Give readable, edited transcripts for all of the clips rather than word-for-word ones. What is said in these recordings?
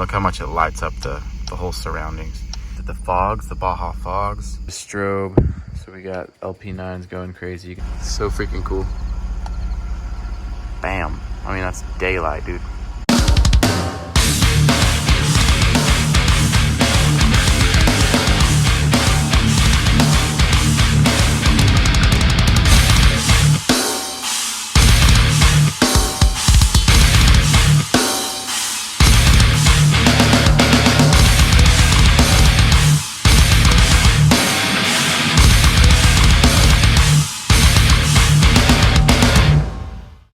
look how much it lights up the whole surroundings. The fogs, the Baja fogs, the strobe. So we got LP9s going crazy. So freaking cool. Bam. I mean, that's daylight, dude.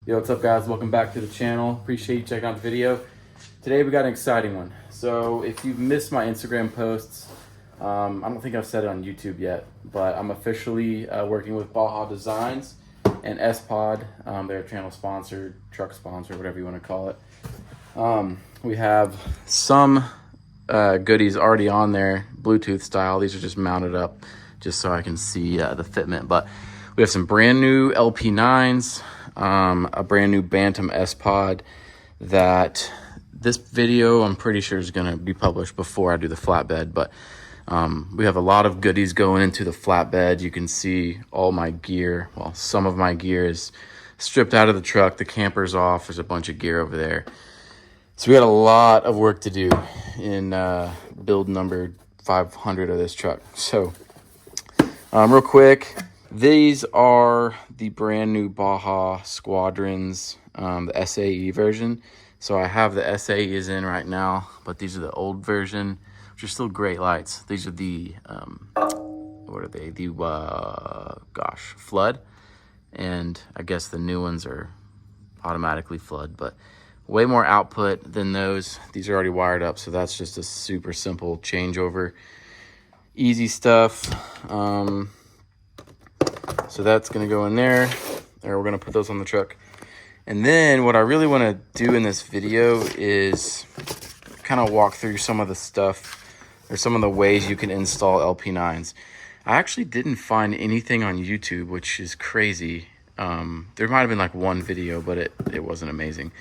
Yo, what's up guys? Welcome back to the channel. Appreciate you checking out the video. Today we got an exciting one. So if you've missed my Instagram posts, I don't think I've said it on YouTube yet, but I'm officially working with Baja Designs and S-Pod. They're a channel sponsor, truck sponsor, whatever you want to call it. We have some goodies already on there, Bluetooth style. These are just mounted up just so I can see the fitment. But we have some brand new LP9s, a brand new Bantam S-Pod that this video I'm pretty sure is going to be published before I do the flatbed, but we have a lot of goodies going into the flatbed. You can see all my gear. Well, some of my gear is stripped out of the truck. The camper's off. There's a bunch of gear over there. So we got a lot of work to do in build number 500 of this truck. So real quick, these are the brand new Baja Squadrons, the SAE version. So I have the SAEs in right now, but these are the old version, which are still great lights. These are the, what are they? The, flood. And I guess the new ones are automatically flood, but way more output than those. These are already wired up, so that's just a super simple changeover. Easy stuff. So that's going to go in there. We're going to put those on the truck. And then what I really want to do in this video is kind of walk through some of the stuff or some of the ways you can install LP9s. I actually didn't find anything on YouTube, which is crazy. There might have been like one video, but it wasn't amazing,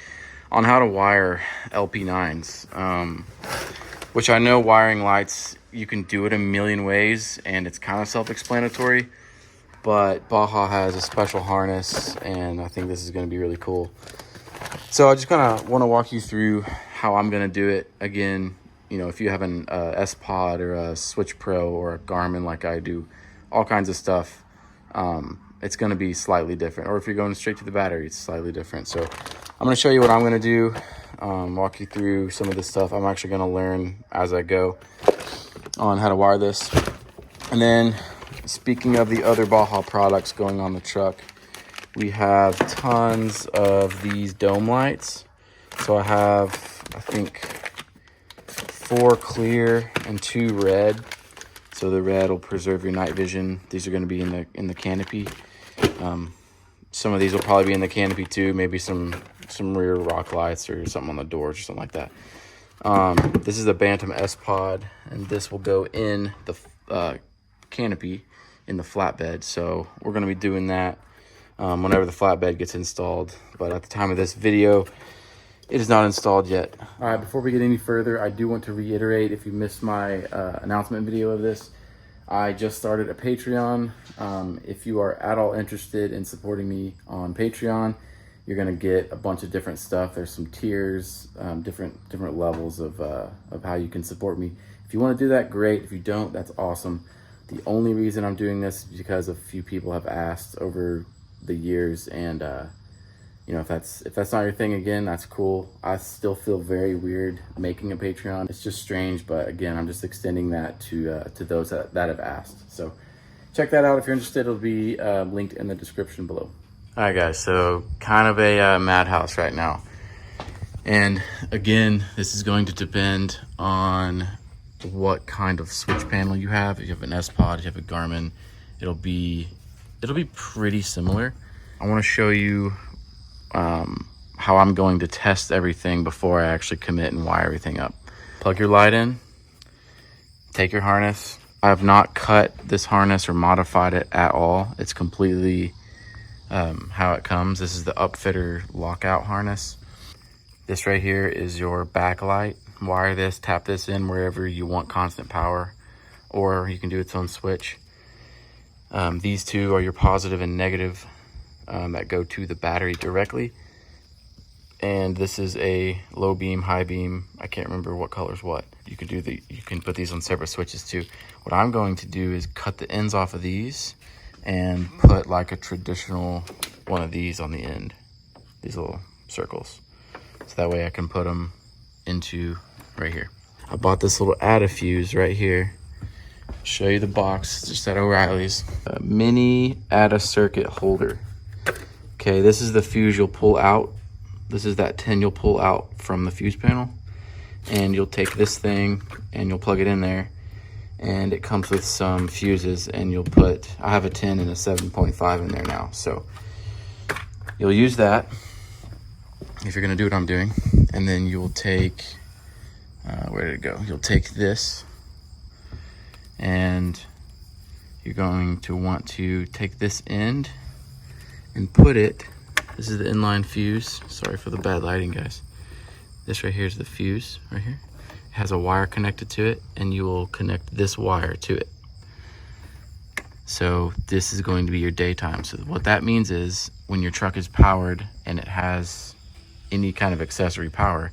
on how to wire LP9s, which I know wiring lights, you can do it a million ways and it's kind of self-explanatory. But Baja has a special harness, and I think this is going to be really cool. So I just kind of want to walk you through how I'm going to do it. Again, you know, if you have an S-Pod or a Switch Pro or a Garmin like I do, all kinds of stuff, it's going to be slightly different. Or if you're going straight to the battery, it's slightly different. So I'm going to show you what I'm going to do, walk you through some of this stuff. I'm actually going to learn as I go on how to wire this. And then, speaking of the other Baja products going on the truck, we have tons of these dome lights. So I have, I think, 4 clear and 2 red. So the red will preserve your night vision. These are going to be in the canopy. Some of these will probably be in the canopy too. Maybe some rear rock lights or something on the doors or something like that. This is the Bantam S-Pod, and this will go in the canopy in the flatbed. So we're going to be doing that whenever the flatbed gets installed, but at the time of this video it is not installed yet. All right, before we get any further, I do want to reiterate, if you missed my announcement video of this, I just started a Patreon. If you are at all interested in supporting me on Patreon, you're going to get a bunch of different stuff. There's some tiers, different levels of how you can support me. If you want to do that, great. If you don't, that's awesome. The only reason I'm doing this is because a few people have asked over the years, and you know, if that's not your thing, again, that's cool. I still feel very weird making a Patreon. It's just strange, but again, I'm just extending that to those that have asked. So check that out if you're interested. It'll be linked in the description below. All right, guys. So kind of a madhouse right now, and again, this is going to depend on what kind of switch panel you have. If you have an S-Pod, if you have a Garmin, it'll be pretty similar. I want to show you how I'm going to test everything before I actually commit and wire everything up. Plug your light in, take your harness. I have not cut this harness or modified it at all. It's completely how it comes. This is the upfitter lockout harness. This right here is your backlight. wire this, tap this in wherever you want constant power, or you can do its own switch. These two are your positive and negative that go to the battery directly. And this is a low beam, high beam. I can't remember what color's what. You can put these on separate switches too. What I'm going to do is cut the ends off of these and put like a traditional one of these on the end, these little circles. So that way I can put them into right here. I bought this little ADA fuse right here. Show you the box, just at O'Reilly's. A mini ADA circuit holder. Okay, this is the fuse you'll pull out. This is that 10 you'll pull out from the fuse panel. And you'll take this thing and you'll plug it in there. And it comes with some fuses, and you'll put, I have a 10 and a 7.5 in there now. So you'll use that if you're gonna do what I'm doing. And then you'll take, where did it go? You'll take this, and you're going to want to take this end and put it, this is the inline fuse. Sorry for the bad lighting, guys. This right here is the fuse right here. It has a wire connected to it, and you will connect this wire to it. So this is going to be your daytime. So what that means is when your truck is powered and it has any kind of accessory power,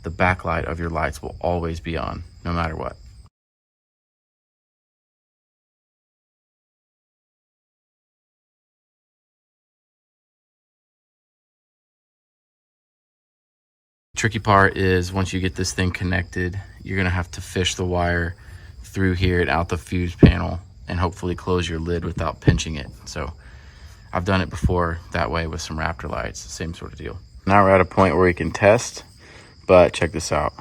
the backlight of your lights will always be on, no matter what. Tricky part is once you get this thing connected, you're gonna have to fish the wire through here and out the fuse panel and hopefully close your lid without pinching it. So I've done it before that way with some Raptor lights, same sort of deal. Now we're at a point where we can test, but check this out.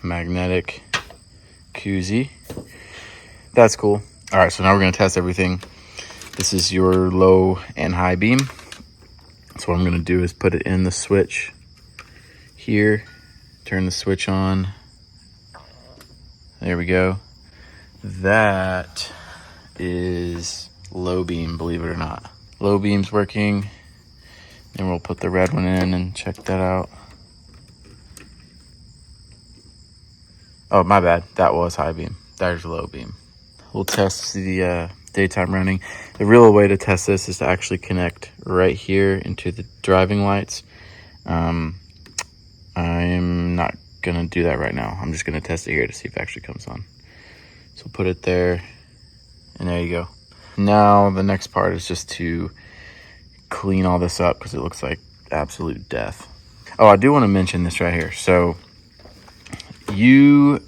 Magnetic koozie. That's cool. All right, so now we're gonna test everything. This is your low and high beam. So what I'm gonna do is put it in the switch here, turn the switch on. There we go. That is low beam, believe it or not. Low beam's working. Then we'll put the red one in and check that out. Oh, my bad. That was high beam. There's low beam. We'll test the daytime running. The real way to test this is to actually connect right here into the driving lights. I'm not gonna do that right now. I'm just gonna test it here to see if it actually comes on. So put it there, and there you go. Now the next part is just to clean all this up because it looks like absolute death. Oh, I do want to mention this right here. So you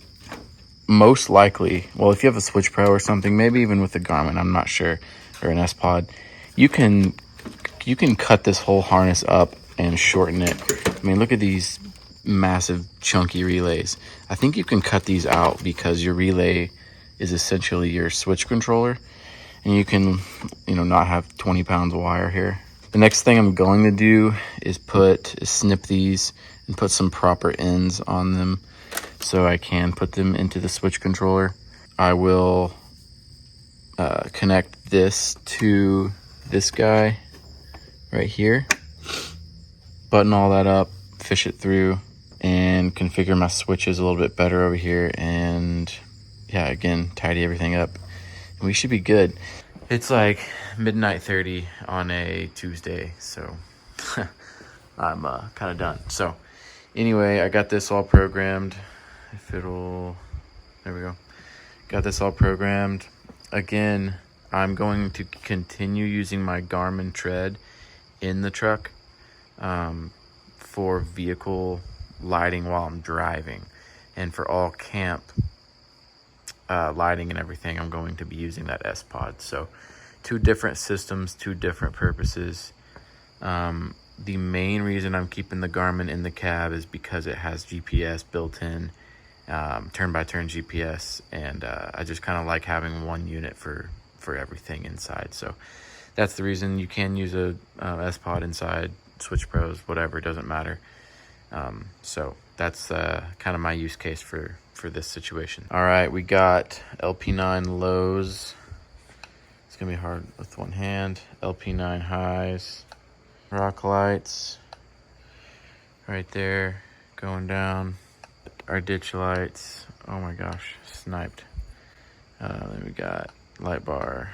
most likely, well, if you have a Switch Pro or something, maybe even with a Garmin, I'm not sure, or an S-Pod, you can cut this whole harness up and shorten it. I mean, look at these massive chunky relays. I think you can cut these out because your relay is essentially your switch controller, and you can, not have 20 pounds of wire here. The next thing I'm going to do is snip these and put some proper ends on them so I can put them into the switch controller. I will connect this to this guy right here, button all that up, fish it through, and configure my switches a little bit better over here, and yeah, again, tidy everything up, and we should be good. It's like midnight 30 on a Tuesday, so I'm kind of done. So anyway, I got this all programmed. There we go. Got this all programmed. Again, I'm going to continue using my Garmin tread in the truck for vehicle lighting while I'm driving, and for all camp lighting and everything, I'm going to be using that S-Pod. So 2 different systems, 2 different purposes. The main reason I'm keeping the Garmin in the cab is because it has GPS built in, turn-by-turn GPS, and I just kind of like having one unit for everything inside. So that's the reason. You can use a S-Pod inside, Switch Pros, whatever, it doesn't matter. So that's kind of my use case for this situation. All right, we got LP9 lows. It's gonna be hard with one hand. LP9 highs, rock lights right there going down. our ditch lights. Oh my gosh, sniped. Then we got light bar.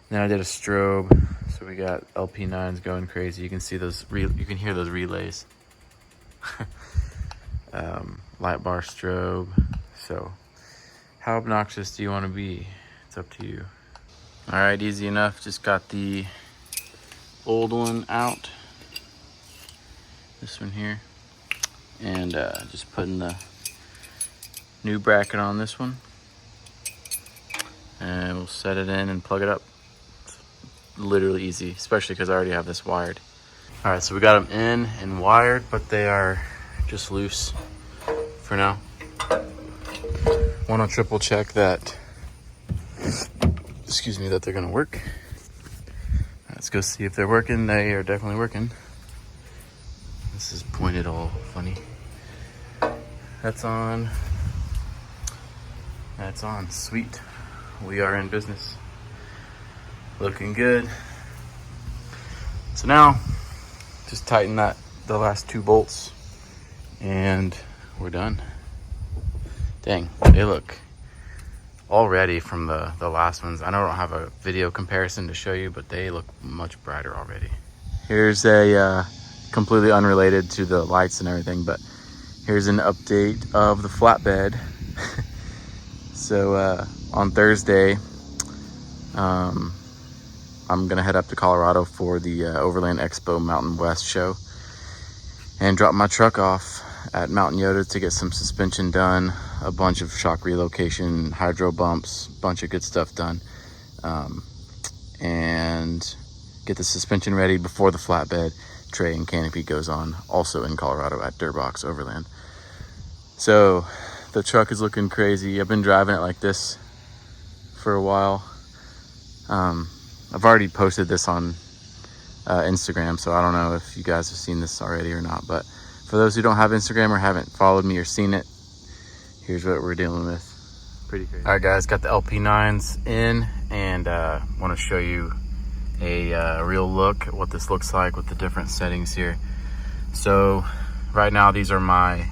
Then I did a strobe, so we got LP9s going crazy. You can see those, you can hear those relays. Light bar strobe. So how obnoxious do you want to be? It's up to you. All right, easy enough. Just got the old one out. This one here. And just putting the new bracket on this one. And we'll set it in and plug it up. It's literally easy, especially because I already have this wired. All right, so we got them in and wired, but they are just loose for now. Want to triple check that, excuse me, that they're gonna work. Let's go see if they're working. They are definitely working. This is pointed all funny. That's on. That's on. Sweet. We are in business. Looking good. So now, just tighten the last 2 bolts, and we're done. Dang, they look already from the last ones. I don't have a video comparison to show you, but they look much brighter already. Here's a completely unrelated to the lights and everything, but here's an update of the flatbed. So on Thursday, I'm gonna head up to Colorado for the Overland Expo Mountain West show and drop my truck off at Mountain Yoda to get some suspension done, a bunch of shock relocation, hydro bumps, bunch of good stuff done, and get the suspension ready before the flatbed tray and canopy goes on, also in Colorado at Durbox Overland. So the truck is looking crazy. I've been driving it like this for a while. I've already posted this on Instagram, so I don't know if you guys have seen this already or not, but for those who don't have Instagram or haven't followed me or seen it, here's what we're dealing with. Pretty crazy. All right, guys, got the LP9s in, and want to show you a real look at what this looks like with the different settings here. So right now, these are my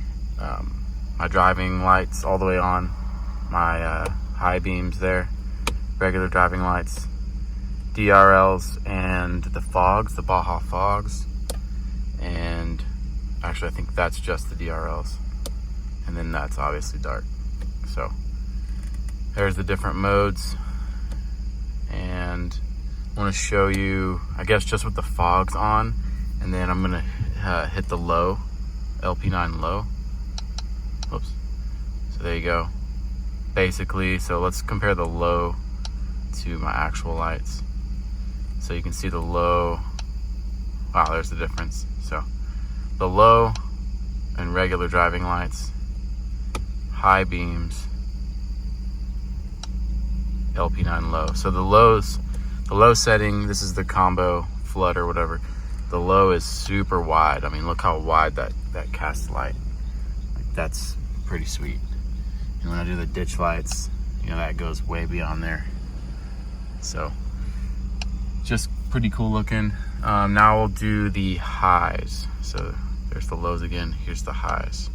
my driving lights all the way on, my high beams there, regular driving lights, DRLs, and the fogs, the Baja fogs. And actually, I think that's just the DRLs. And then that's obviously dark. So there's the different modes. And I want to show you, I guess, just with the fogs on. And then I'm going to hit the low, LP9 low. Whoops. So there you go. Basically, so let's compare the low to my actual lights. So you can see the low. Wow, there's the difference. So the low and regular driving lights, high beams, LP9 low. So the low setting, this is the combo flood or whatever. The low is super wide. I mean, look how wide that casts light. Like, that's pretty sweet. And when I do the ditch lights, you know, that goes way beyond there. So just pretty cool looking. Now we'll do the highs. So there's the lows again. Here's the highs.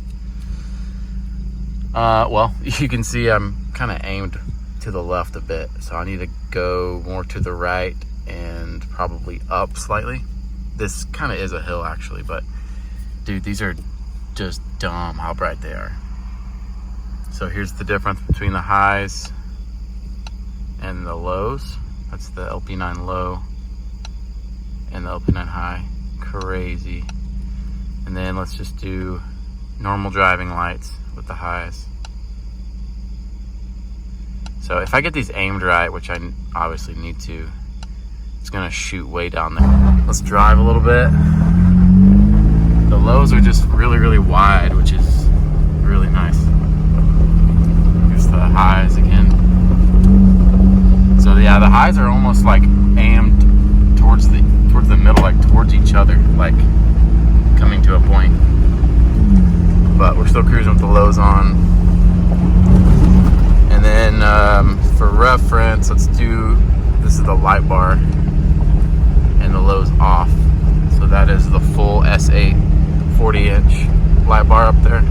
Well, you can see I'm kind of aimed to the left a bit, so I need to go more to the right and probably up slightly. This kind of is a hill actually, but dude, these are just dumb how bright they are. So here's the difference between the highs and the lows. That's the LP9 low and the LP9 high. Crazy. And then let's just do normal driving lights with the highs. So if I get these aimed right, which I obviously need to, it's gonna shoot way down there. Let's drive a little bit. The lows are just really, really wide, which is really nice. Here's the highs again. So yeah, the highs are almost like aimed towards the middle, like towards each other, like coming to a point. But we're still cruising with the lows on. And then for reference, let's do, this is the light bar and the lows off. So that is the full S8 40-inch light bar up there.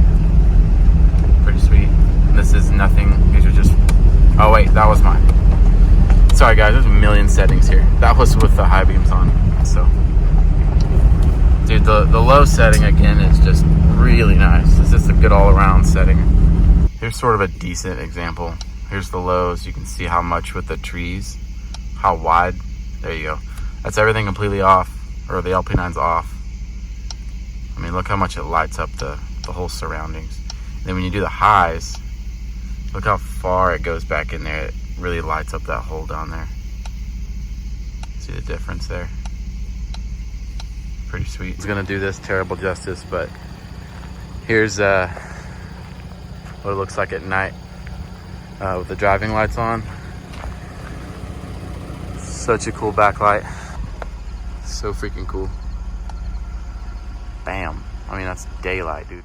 nothing. These are just, oh wait, that was mine. Sorry guys, there's a million settings here. That was with the high beams on. So, dude, the low setting again is just really nice. It's just a good all around setting. Here's sort of a decent example. Here's the lows. You can see how much with the trees, how wide. There you go. That's everything completely off, or the LP9's off. I mean, look how much it lights up the whole surroundings. And then when you do the highs, look how far it goes back in there. It really lights up that hole down there. See the difference there? Pretty sweet. It's gonna do this terrible justice, but here's what it looks like at night with the driving lights on. Such a cool backlight. So freaking cool. Bam. I mean, that's daylight, dude.